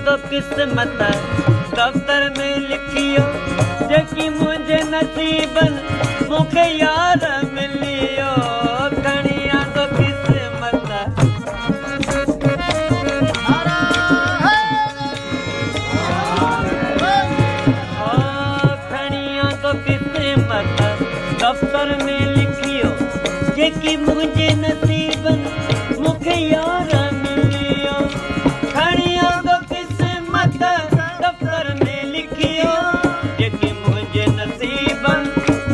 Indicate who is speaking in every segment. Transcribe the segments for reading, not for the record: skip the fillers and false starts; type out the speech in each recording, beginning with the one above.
Speaker 1: तो किस्मत दफ्तर में लिखियो जेकी मुझे नसीबन मुखे यार मिलियो खणिया तो किस्मत खणिया तो किस्मत दफ्तर में लिखियो जेकी मुझे नसीबन मुखे यार मिलियो खणिया तो किस्मत दफ्तर में लिखियो जेकी मुझे नसीबन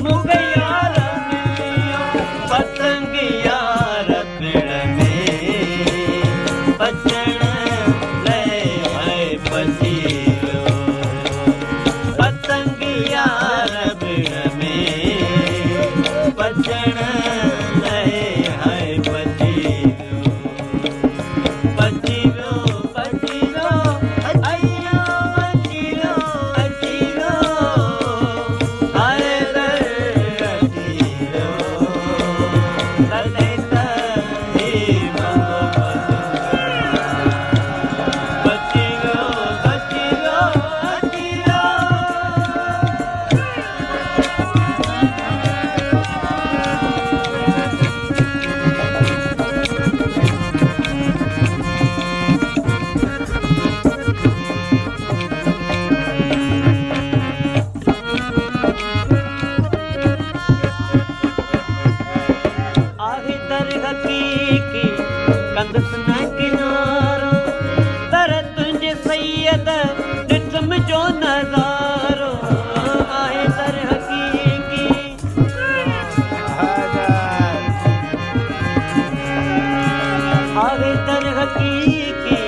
Speaker 1: मुखे यार मिलियो पतंग यार पिड़ में बचण ले है पसीरो पतंग यार पिड़ में बचण कंदस न किनारो तर तुंहिंजे सैयद ॾिठम जो नज़ारो आहे दर हक़ीक़ी आहे दर हक़ीक़ी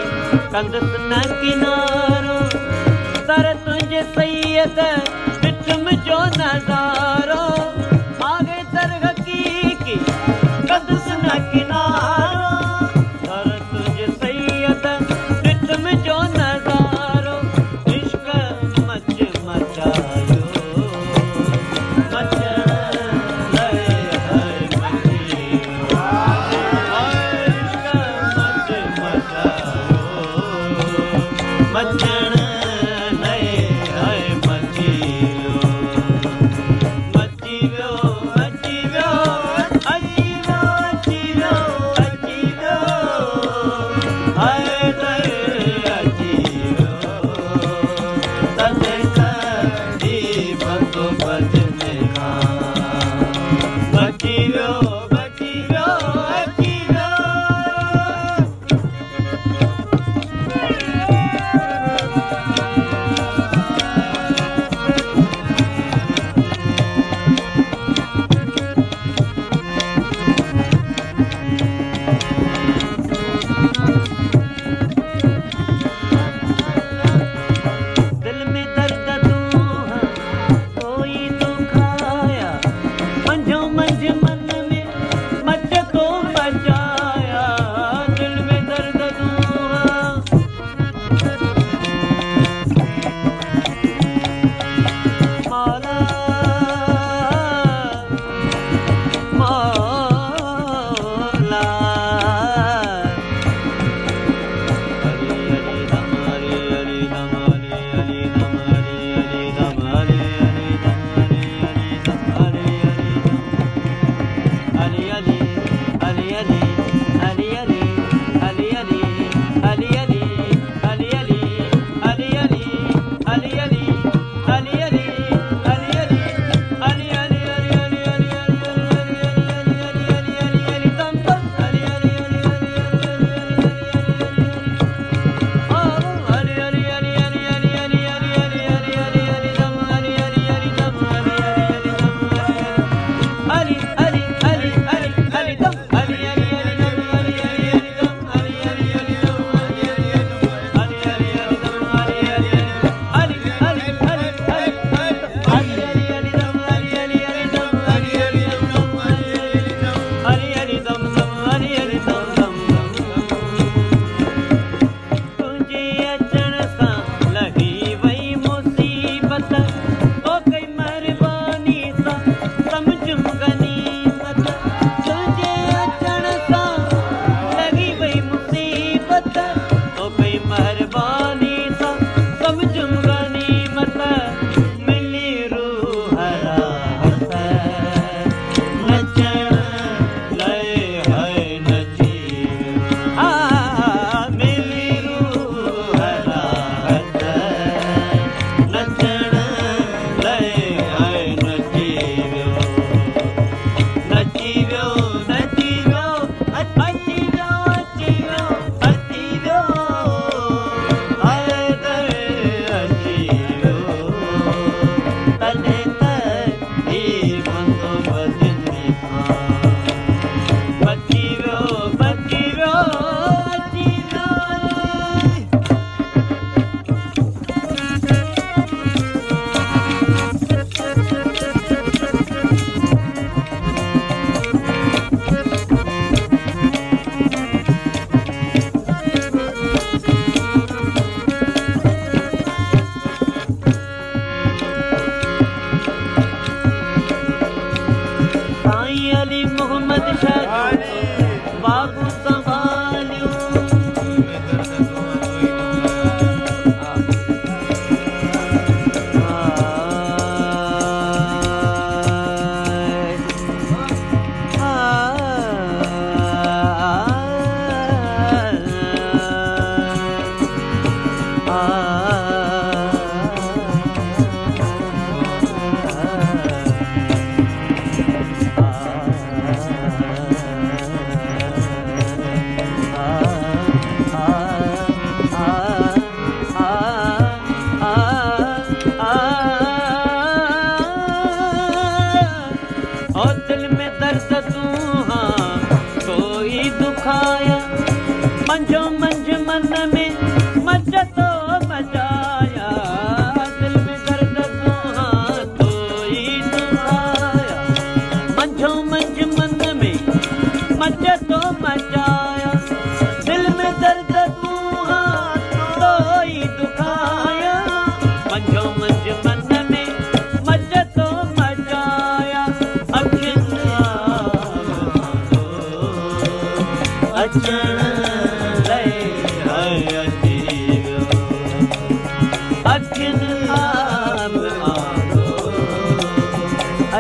Speaker 1: कंदस न किनारो तर तुंहिंजे सैयद ॾिठम जो नज़ारो आहे दर हक़ीक़ी कंदस न किनारो मचण नए है मची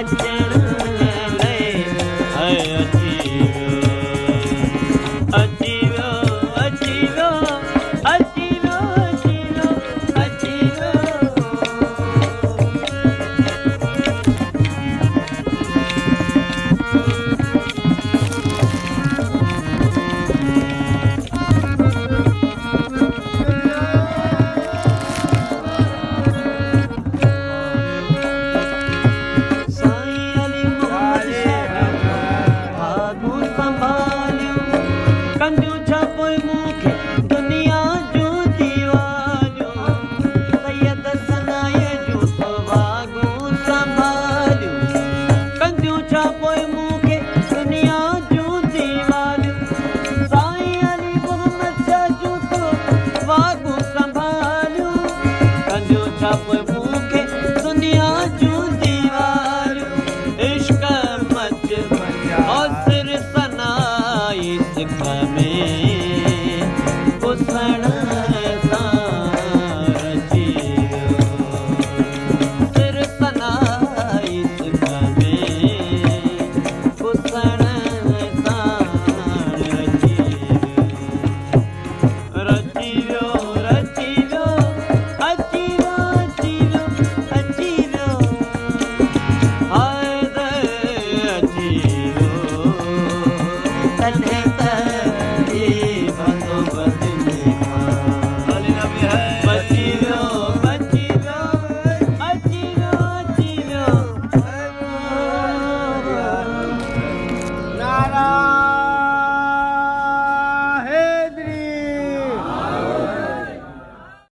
Speaker 1: अचण ले अची वियो अची वियो अची वियो अची वियो अची कंदियूं छा पोइ मूंखे दुनिया जूं दीवारियूं सैयद सनाए जूं तो वागूं संभालियूं कंदियूं छा पोइ मूंखे दुनिया जूं दीवारियूं साईं अली मोहम्मद शाह जूं तो वागूं संभालियूं कंदियूं छा पोइ मूंखे दुनिया जूं दीवारियूं इश्क मच और सिर सनाई सिख में